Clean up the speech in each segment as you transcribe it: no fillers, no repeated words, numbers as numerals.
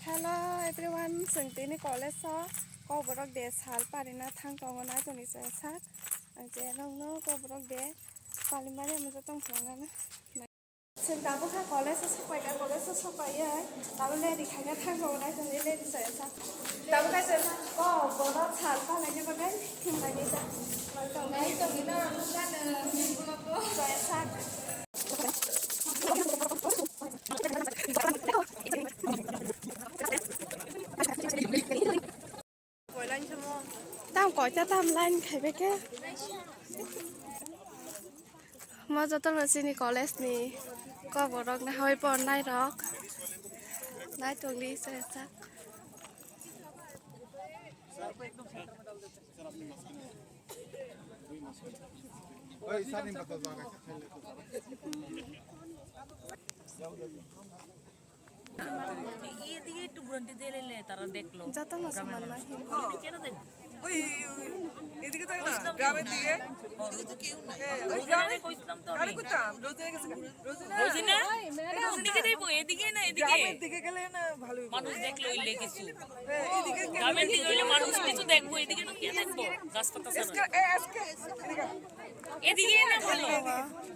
Hello everyone, sengtini college so ko borok de sal parina thang tongo na toni se sak anje nongno ko borok de palimare mo tong thonga na seng tabu kha college so pai ka college so pai ya tabu le dikhanya thang tongo na toni le se sak tabu ka se ko borok sal pa le ne bagai thim lai ni sa nai to ni na kan ni ko se sak tao có cho tao lên khai bé cái mà cho tao là xin college nè có bộ rock này hơi bon này rock này tuần đi sẽ chắc যাতে না সমান না ওই এদিকে তাক না গ্রামের দিকে ওদিকে কেউ না গ্রামে কইছিলাম তো আমি কইতাম রোজিনা ওদিকে দেবো এদিকে না এদিকে গ্রামের দিকে গেলে না ভালো মানুষ দেখলো ইলে কিছু এদিকে গ্রামের দিকে হইলে মানুষ কিছু দেখবো এদিকে তো কি দেখবো গাছপাতা ছাড়া এদিকে না ভালো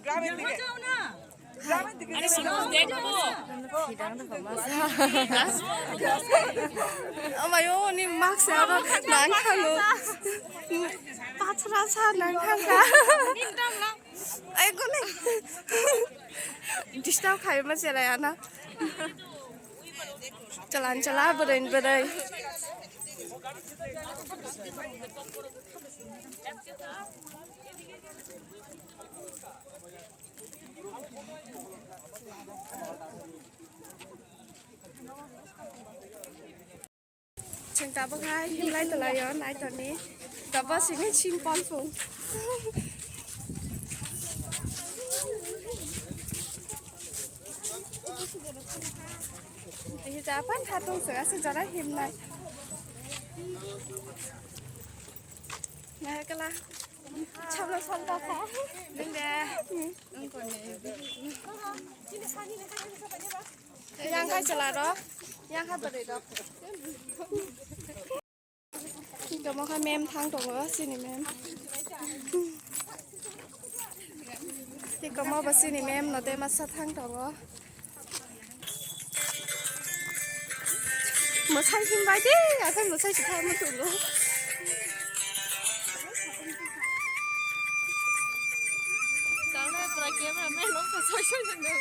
গ্রামের দিকে যাও না গ্রামের দিকে আরে মানুষ দেখবো আমায়ও নি মাস্ক আর নান খালো পাছরা ছা নান খাগা ইনদাম না এই কোনে ডিস্টার্ব খাই মা চেরায়া না চলান চলা Baren বরেই chừng ta bác hai him lấy từ lại ở lại từ này ta bác xin hết chim pon phùng thì ta phát hạt tung sữa xin cho nó him này này cái là chăm nó xong ta phá đừng đè còn yang khai chला đó yang khai bật đó cảm ơn hai mem thang tổng nữa xin mem thì cảm ơn bác sĩ mem nó tên mà sát thang tổng nữa một thay phim vai đi à không một thay chỉ thay một tụi luôn sáng nay phải kiếm là mẹ nó phải soi soi dần dần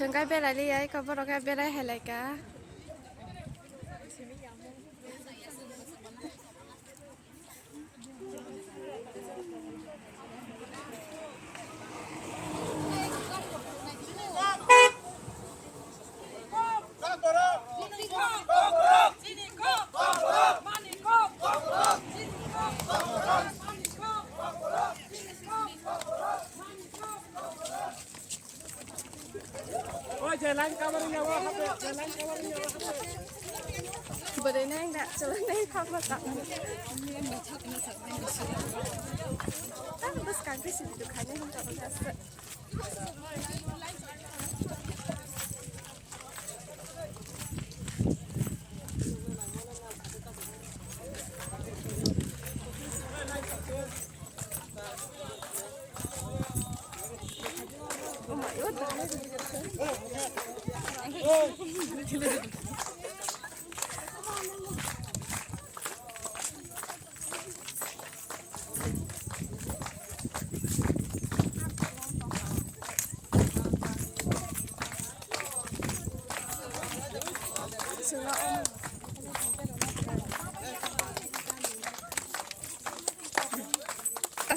trường cái bên này đi ấy có bao cái bên này hay là cả bữa đấy anh đã trở nên không là tặng các bữa sáng cái gì được khá nhanh không chọn được sự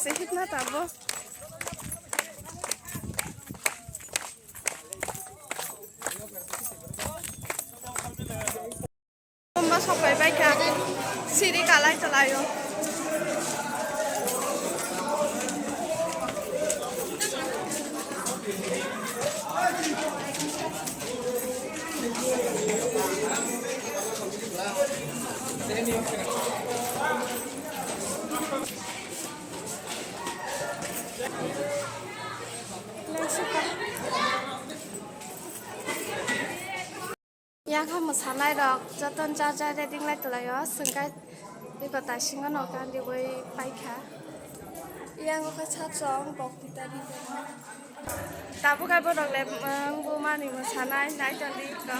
sẽ hít nó tao vô mà sắp bay bay cả xí đi cả lại trở lại rồi yang kan mosalai rok joton jar jar reading lai tulayo sengkai iko tasingo nokan di boi paika yang ko chachong bok tari tabu kai borok le bu mani mosanai nai tali ko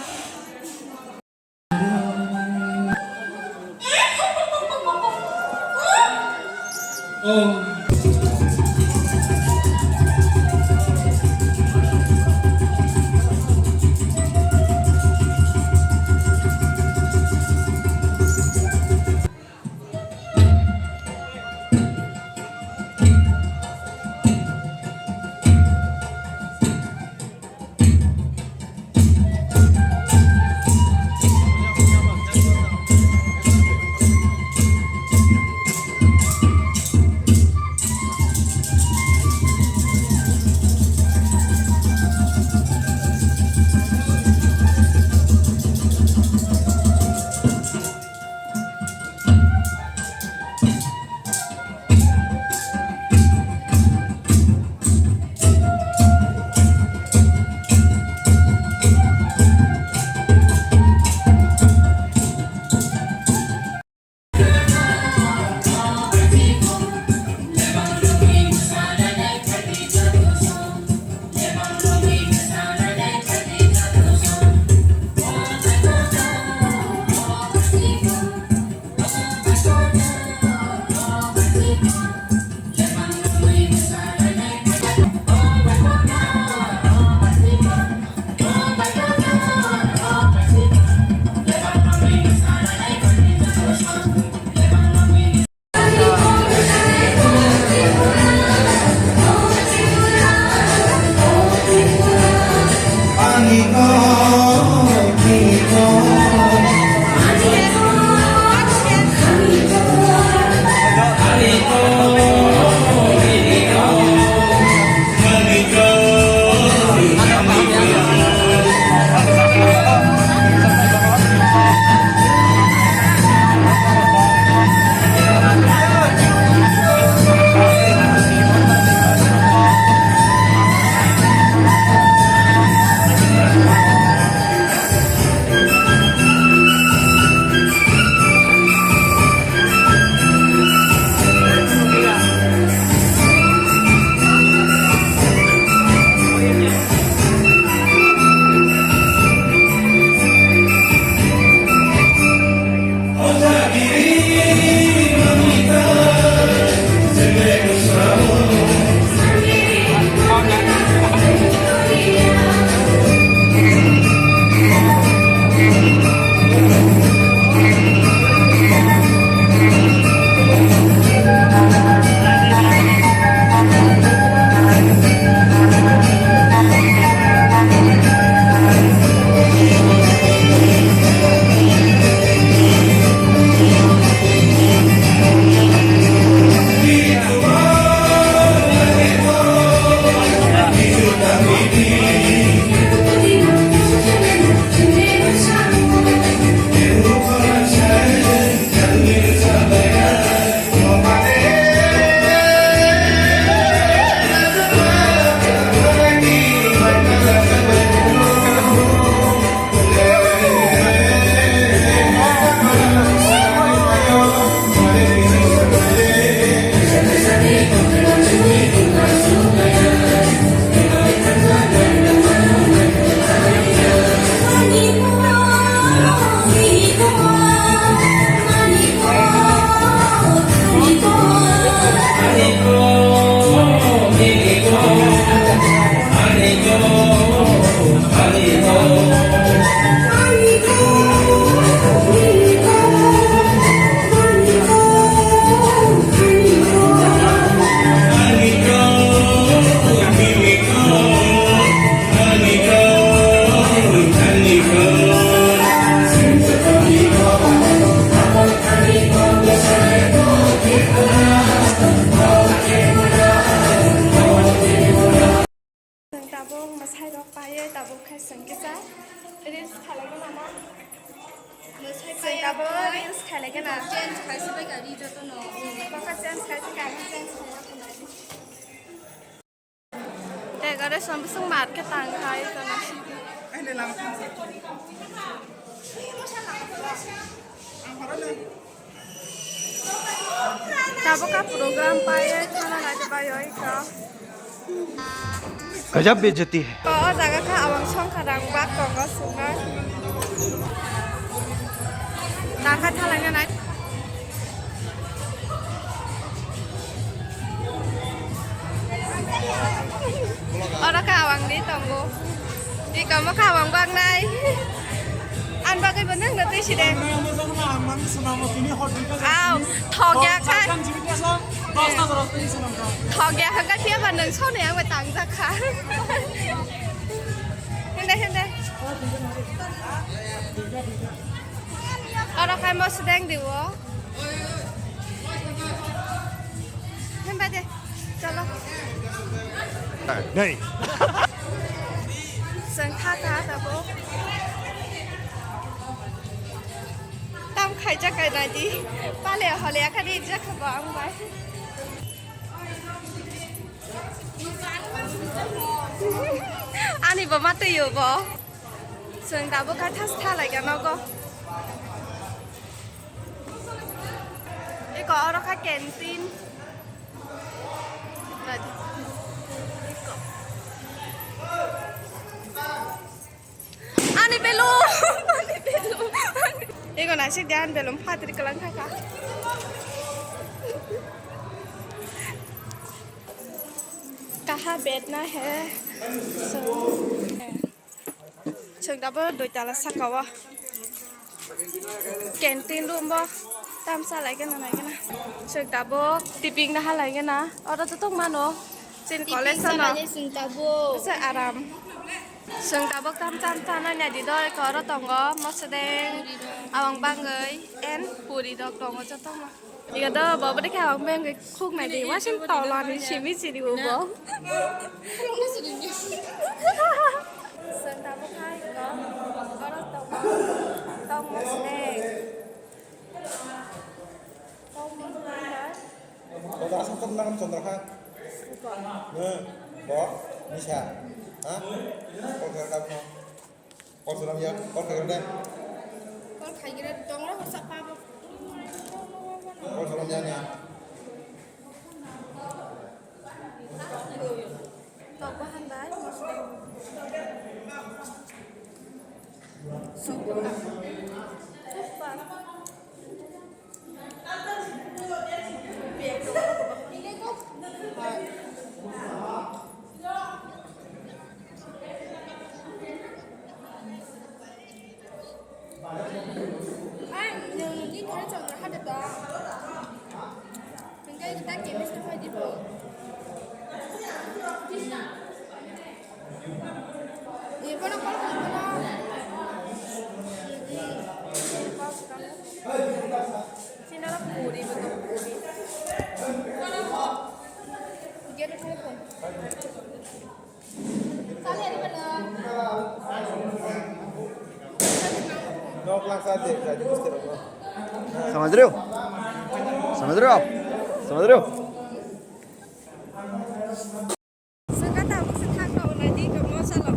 Decoration besung mat ke tang khai to na Tapos ka program pa yan, sana na ba yun ka? गजब बेइज्जती है Oo, jaga ka awang chong karang bak kongo sunga. Naka thalang na. Ora ka awang di tongo. Di kamu ka awang bak nai. An bak cái vấn đề là gì đấy? Ao, thò gia khai. Thò gia khai cái phía bên đường số này ăn phải tặng ra khá. Hiện đây. Ở đó khai mua sẽ đang điều á. Hiện đây đi, cho nó. नहीं Sơn tha ta bố. Tam khai chắc cái này đi. Ba lẻ họ lẻ cái đi chắc không bỏ ông vậy. Anh đi mắt tiêu bố. Sơn ta bố cái thắt lại cái nó có. Đi có ở đó cái canteen. Rồi. Ani belum. Ini nasi jangan belum hati di kelang kakak. Kaha bed na he. Trường đã bớt đôi ta là sắc cầu à. Kèn tin luôn bó. Tam sa lại cái này cái nào. Trường đã bớt tipping đã lại cái nào. Ở đó tôi mà nó. Xin có lên sao nào. Sẽ aram. Sừng tao bốc tam nó nhà đi đôi có đó tổng có mắc sẽ đen bằng ba người en bùi đi đọc tổng có cho tao mà đi cái đó bố bắt khảo bên cái khúc này thì quá xin tỏ lòn thì chỉ biết gì đi bố sừng tao bốc hai có đó tổng mắc sẽ đen tổng mắc hai Kau tak sempat nak contoh kan? Bawa, Nisha, hah? Kau kerja apa? Kau sulam ya? Kau kerja? con khai cái trong đó có sắp ba Kau sulam ya ni? tao có hai bái sụp cả phúc và việc nhưng cái chồng là hết được đó những cái tác nghiệp nó sẽ phải đi bộ thì có nó có xin nó bù đi mà bù đi kia nó không còn sao lại đi bây giờ Nau kelang saja, jadi mesti apa? समझ रहे हो आप समझ रहे हो Sơn cá tàu có sự thang đầu này đi cầm nó sao lọc